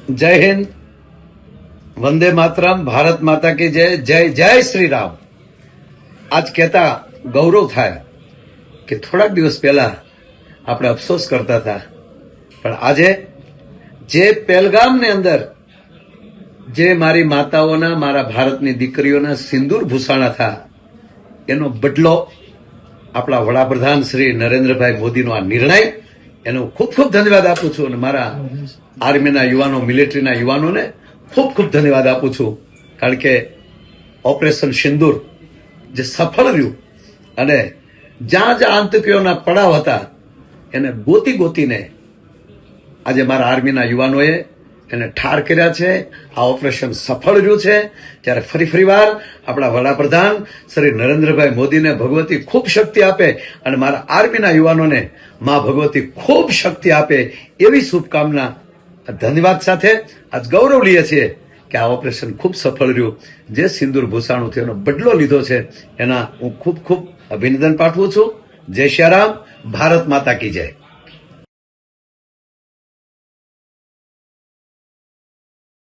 જય હિન્દ, વંદે માતરમ, ભારત માતા કી જય, જય જય શ્રી રામ. આજ કહેતા ગૌરવ થાય કે થોડાક દિવસ પહેલા આપણે અફસોસ કરતા હતા, પણ આજે જે પહેલગામની અંદર જે મારી માતાઓના, મારા ભારતની દીકરીઓના સિંદૂર ભૂષાણા હતા, એનો બદલો આપણા વડાપ્રધાન શ્રી નરેન્દ્રભાઈ મોદીનો આ નિર્ણય, એનો ખૂબ ખૂબ ધન્યવાદ આપું છું. અને મારા આર્મીના યુવાનો, મિલિટરીના યુવાનોને ખૂબ ખૂબ ધન્યવાદ આપું છું, કારણ કે ઓપરેશન સિંદૂર જે સફળ રહ્યું અને જ્યાં જ્યાં આતંકીઓના પડાવ હતા એને ગોતી ગોતીને આજે મારા આર્મીના યુવાનોએ એને ઠાર કર્યા છે. આ ઓપરેશન સફળ રહ્યું છે. ત્યારે ફરી વાર આપણા વડાપ્રધાન શ્રી નરેન્દ્રભાઈ મોદીને ભગવતી ખૂબ શક્તિ આપે અને મારા આર્મીના યુવાનોને મા ભગવતી ખૂબ શક્તિ આપે, એવી શુભકામના ધન્યવાદ સાથે આજ ગૌરવ લઈએ છીએ કે આ ઓપરેશન ખૂબ સફળ રહ્યું. જે સિંદૂર ભૂષાણું થયું, એનો બદલો લીધો છે, એના હું ખૂબ ખૂબ અભિનંદન પાઠવું છું. જય શ્રી રામ, ભારત માતા કી જય.